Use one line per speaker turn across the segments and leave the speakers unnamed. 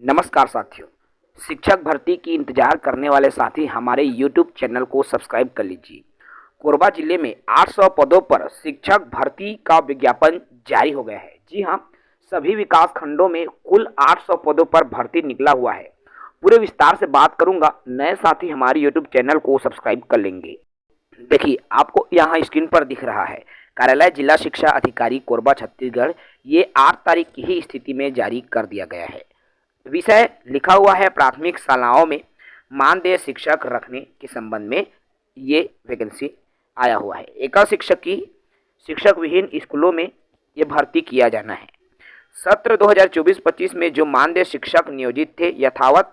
नमस्कार साथियों। शिक्षक भर्ती की इंतजार करने वाले साथी हमारे YouTube चैनल को सब्सक्राइब कर लीजिए। कोरबा जिले में 800 पदों पर शिक्षक भर्ती का विज्ञापन जारी हो गया है। जी हां, सभी विकास खंडों में कुल 800 पदों पर भर्ती निकला हुआ है। पूरे विस्तार से बात करूंगा, नए साथी हमारे YouTube चैनल को सब्सक्राइब कर लेंगे। देखिए, आपको यहाँ स्क्रीन पर दिख रहा है कार्यालय जिला शिक्षा अधिकारी कोरबा छत्तीसगढ़। ये 8 तारीख की ही स्थिति में जारी कर दिया गया है। विषय लिखा हुआ है प्राथमिक शालाओं में मानदेय शिक्षक रखने के संबंध में ये वैकेंसी आया हुआ है। एकल शिक्षक विहीन स्कूलों में ये भर्ती किया जाना है। सत्र 2024-25 में जो मानदेय शिक्षक नियोजित थे यथावत,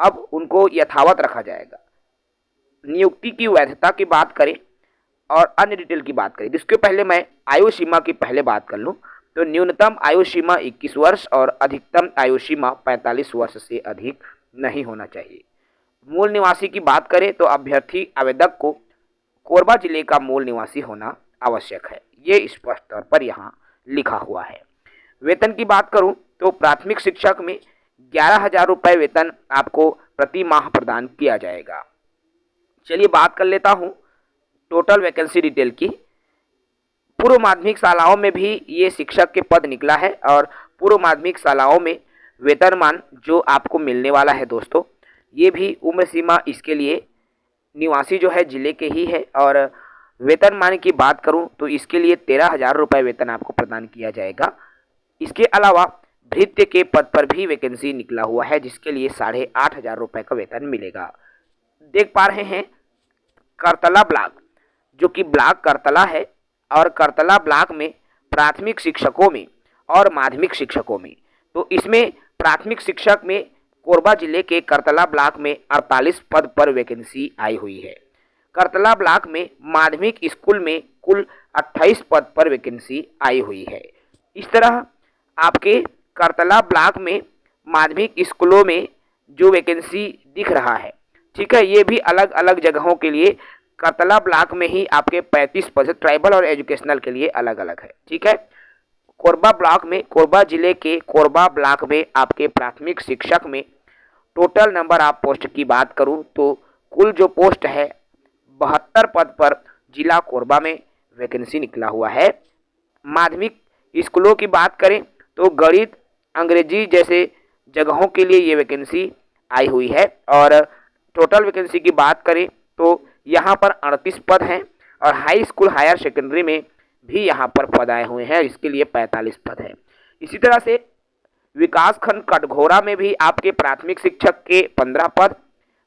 अब उनको यथावत रखा जाएगा। नियुक्ति की वैधता की बात करें और अन्य डिटेल की बात करें, जिसके पहले मैं आयु सीमा की पहले बात कर लूँ तो न्यूनतम आयु सीमा 21 वर्ष और अधिकतम आयु सीमा 45 वर्ष से अधिक नहीं होना चाहिए। मूल निवासी की बात करें तो अभ्यर्थी आवेदक को कोरबा जिले का मूल निवासी होना आवश्यक है। ये स्पष्ट तौर पर यहाँ लिखा हुआ है। वेतन की बात करूँ तो प्राथमिक शिक्षक में 11,000 रुपये वेतन आपको प्रति माह प्रदान किया जाएगा। चलिए बात कर लेता हूँ टोटल वैकेंसी डिटेल की। पूर्व माध्यमिक शालाओं में भी ये शिक्षक के पद निकला है और पूर्व माध्यमिक शालाओं में वेतनमान जो आपको मिलने वाला है दोस्तों, ये भी उम्र सीमा इसके लिए निवासी जो है जिले के ही है। और वेतनमान की बात करूं तो इसके लिए 13,000 रुपये वेतन आपको प्रदान किया जाएगा। इसके अलावा भृत्य के पद पर भी वैकेंसी निकला हुआ है, जिसके लिए 8,500 रुपये का वेतन मिलेगा। देख पा रहे हैं करतला ब्लॉक, जो कि ब्लॉक करतला है, और करतला ब्लॉक में प्राथमिक शिक्षकों में और माध्यमिक शिक्षकों में, तो इसमें प्राथमिक शिक्षक में कोरबा जिले के करतला ब्लॉक में 48 पद पर वैकेंसी आई हुई है। करतला ब्लॉक में माध्यमिक स्कूल में कुल 28 पद पर वैकेंसी आई हुई है। इस तरह आपके करतला ब्लॉक में माध्यमिक स्कूलों में जो वैकेंसी दिख रहा है, ठीक है, ये भी अलग अलग जगहों के लिए करतला ब्लॉक में ही आपके 35 पद ट्राइबल और एजुकेशनल के लिए अलग अलग है। ठीक है, कोरबा ब्लॉक में, कोरबा जिले के कोरबा ब्लॉक में आपके प्राथमिक शिक्षक में टोटल नंबर आप पोस्ट की बात करूं तो कुल जो पोस्ट है 72 पद पर जिला कोरबा में वैकेंसी निकला हुआ है। माध्यमिक स्कूलों की बात करें तो गणित, अंग्रेजी जैसे जगहों के लिए ये वैकेंसी आई हुई है। और टोटल वैकेंसी की बात करें तो यहाँ पर 38 पद हैं और हाई स्कूल हायर सेकेंडरी में भी यहाँ पर पद आए हुए हैं, इसके लिए 45 पद हैं। इसी तरह से विकास खंड कटघोरा में भी आपके प्राथमिक शिक्षक के 15 पद,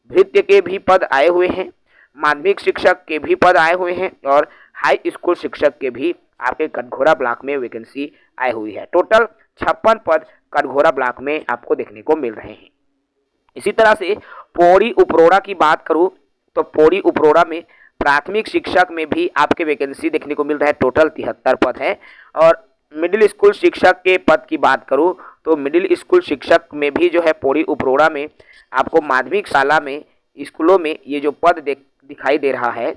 भृत्य के भी पद आए हुए हैं, माध्यमिक शिक्षक के भी पद आए हुए हैं और हाई स्कूल शिक्षक के भी आपके कटघोरा ब्लॉक में वैकेंसी आई हुई है। टोटल 56 पद कटघोरा ब्लॉक में आपको देखने को मिल रहे हैं। इसी तरह से पौड़ी उपरोड़ा की बात करूँ तो पौड़ी उपरोड़ा में प्राथमिक शिक्षक में भी आपके वैकेंसी देखने को मिल रहा है। टोटल 73 पद है। और मिडिल स्कूल शिक्षक के पद की बात करूं तो मिडिल स्कूल शिक्षक में भी जो है पौड़ी उपरोड़ा में आपको माध्यमिक शाला में स्कूलों में ये जो पद दिखाई दे रहा है।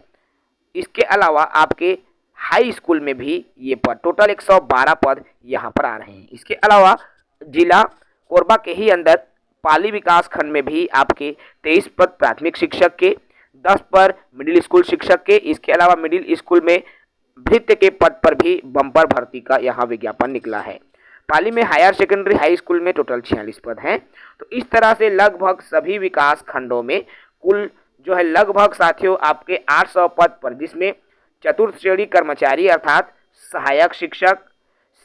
इसके अलावा आपके हाई स्कूल में भी ये पद, टोटल 112 पद यहाँ पर आ रहे हैं। इसके अलावा जिला कोरबा के ही अंदर पाली विकास खंड में भी आपके 23 पद प्राथमिक शिक्षक के, 10 पर मिडिल स्कूल शिक्षक के। इसके अलावा मिडिल स्कूल में भृत्य के पद पर भी बम्पर भर्ती का यहाँ विज्ञापन निकला है। पाली में हायर सेकेंडरी हाई स्कूल में टोटल 46 पद हैं। तो इस तरह से लगभग सभी विकास खंडों में कुल जो है लगभग साथियों आपके 800 पद पर, जिसमें चतुर्थ श्रेणी कर्मचारी अर्थात सहायक शिक्षक,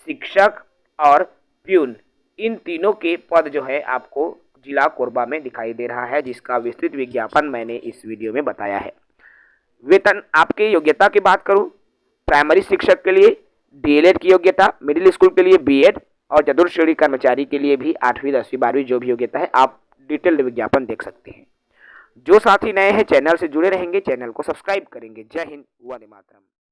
शिक्षक और प्यून, इन तीनों के पद जो है आपको जिला कोरबा में दिखाई दे रहा है, जिसका विस्तृत विज्ञापन मैंने इस वीडियो में बताया है। वेतन आपके योग्यता की बात करूं, प्राइमरी शिक्षक के लिए डीएलएड की योग्यता, मिडिल स्कूल के लिए बीएड और चतुर्थ श्रेणी कर्मचारी के लिए भी 8वीं 10वीं 12वीं जो भी योग्यता है, आप डिटेल्ड विज्ञापन देख सकते हैं। जो साथी नए हैं चैनल से जुड़े रहेंगे, चैनल को सब्सक्राइब करेंगे। जय हिंद, वंदे मातरम।